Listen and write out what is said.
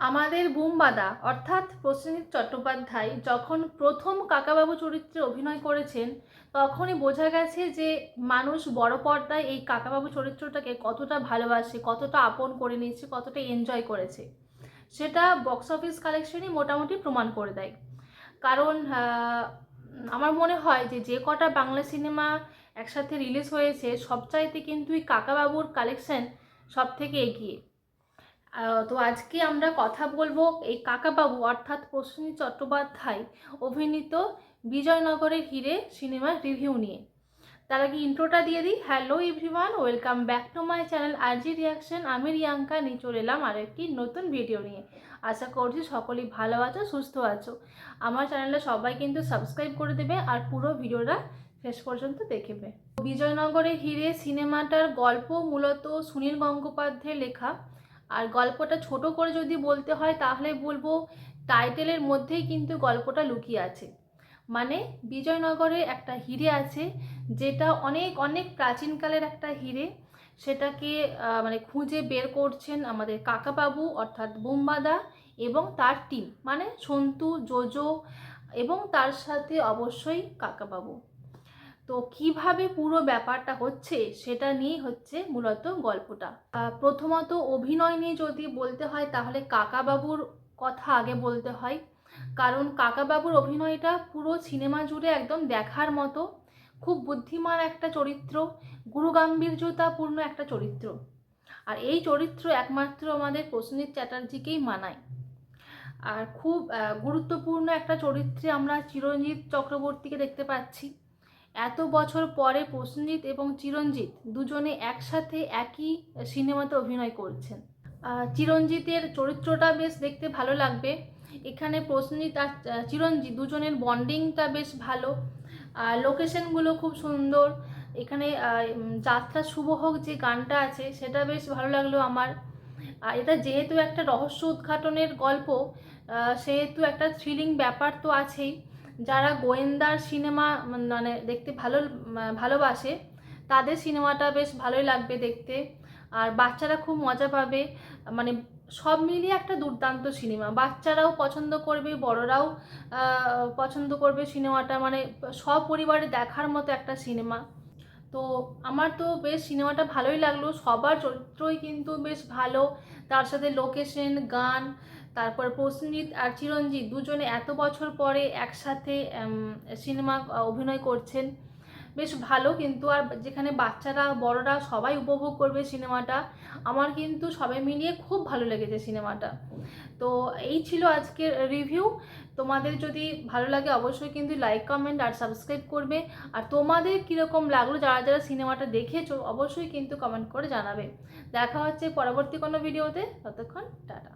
আমাদের বুম্বাদা অর্থাৎ প্রসেনজিৎ চট্টোপাধ্যায় যখন প্রথম কাকাবাবু চরিত্রে অভিনয় করেছেন তখনই বোঝা গেছে যে মানুষ বড় পর্দায় এই কাকাবাবু চরিত্রটাকে কতটা ভালোবাসে, কতটা আপন করে নিয়েছে, কতটা এনজয় করেছে। সেটা বক্স অফিস কালেকশনই মোটামুটি প্রমাণ করে দেয়। কারণ আমার মনে হয় যে যে কটা বাংলা সিনেমা একসাথে রিলিজ হয়েছে সবচাইতে কিন্তু এই কাকাবাবুর কালেকশন সব থেকে এগিয়ে। তো আজকে আমরা কথা বলবো এই কাকাবাবু অর্থাৎ প্রসেনজিৎ চট্টোপাধ্যায় অভিনীত বিজয়নগরের হিরে সিনেমার রিভিউ নিয়ে। তার আগে ইন্ট্রোটা দিয়ে দিই। Hello everyone, welcome back to my channel RG reaction. আমি রিয়াঙ্কা নিয়ে চলে এলাম আরও একটি নতুন ভিডিও নিয়ে। আশা করছি সকলেই ভালো আছো, সুস্থ আছো। আমার চ্যানেলটা সবাই কিন্তু সাবস্ক্রাইব করে দেবে আর পুরো ভিডিওটা শেষ পর্যন্ত দেখবে। বিজয়নগরের হিরে সিনেমাটার গল্প মূলত সুনীল গঙ্গোপাধ্যায়ের লেখা। আর গল্পটা ছোট করে যদি বলতে হয় তাহলে বলবো টাইটেলের মধ্যেই কিন্তু গল্পটা লুকিয়ে আছে। মানে বিজয়নগরে একটা হিরে আছে যেটা অনেক অনেক প্রাচীনকালের একটা হিরে। সেটাকে মানে খুঁজে বের করছেন আমাদের কাকাবাবু অর্থাৎ বুম্বাদা এবং তার টিম, মানে সন্তু, জোজো এবং তার সাথে অবশ্যই কাকাবাবু। তো কিভাবে পুরো ব্যাপারটা হচ্ছে সেটা নিয়েই হচ্ছে মূলত গল্পটা। প্রথমত অভিনয় নিয়ে যদি বলতে হয় তাহলে কাকাবাবুর কথা আগে বলতে হয়। কারণ কাকাবাবুর অভিনয়টা পুরো সিনেমা জুড়ে একদম দেখার মতো। খুব বুদ্ধিমান একটা চরিত্র, গুরুগাম্ভীর্যতাপূর্ণ একটা চরিত্র। আর এই চরিত্র একমাত্র আমাদের প্রসেনজিৎ চ্যাটার্জিকেই মানায়। আর খুব গুরুত্বপূর্ণ একটা চরিত্রে আমরা চিরঞ্জিত চক্রবর্তীকে দেখতে পাচ্ছি। এত বছর পরে প্রসেনজিৎ এবং চিরঞ্জিত দুজনে একসাথে একই সিনেমাতে অভিনয় করছেন। চিরঞ্জিতের চরিত্রটা বেশ দেখতে ভালো লাগবে। এখানে প্রসেনজিৎ আর চিরঞ্জিত দুজনের বন্ডিংটা বেশ ভালো। লোকেশনগুলো খুব সুন্দর। এখানে যাত্রা শুভ হোক যে গানটা আছে সেটা বেশ ভালো লাগলো আমার। এটা যেহেতু একটা রহস্য উদ্ঘাটনের গল্প, সেহেতু একটা থ্রিলিং ব্যাপার তো আছেই। যারা গোয়েন্দার সিনেমা মানে দেখতে ভালোবাসে তাদের সিনেমাটা বেশ ভালোই লাগবে দেখতে। আর বাচ্চারা খুব মজা পাবে। মানে সব মিলিয়ে একটা দুর্দান্ত সিনেমা। বাচ্চারাও পছন্দ করবে, বড়রাও পছন্দ করবে সিনেমাটা। মানে সপরিবারে দেখার মতো একটা সিনেমা। তো আমার তো বেশ সিনেমাটা ভালোই লাগলো। সবার চরিত্রই কিন্তু বেশ ভালো। তার সাথে লোকেশন, গান, তারপর প্রসেনজিৎ আর চিরঞ্জিত দুজনে এত বছর পরে একসাথে সিনেমা অভিনয় করছেন, বেশ ভালো। কিন্তু আর যেখানে বাচ্চারা বড়রা সবাই উপভোগ করবে সিনেমাটা। আমার কিন্তু সবাই মিলিয়ে খুব ভালো লেগেছে সিনেমাটা। তো এই ছিল আজকের রিভিউ। তোমাদের যদি ভালো লাগে অবশ্যই কিন্তু লাইক, কমেন্ট আর সাবস্ক্রাইব করবে। আর তোমাদের কীরকম লাগলো যারা যারা সিনেমাটা দেখেছো অবশ্যই কিন্তু কমেন্ট করে জানাবে। দেখা হচ্ছে পরবর্তী কোনো ভিডিওতে। ততক্ষণ টাটা।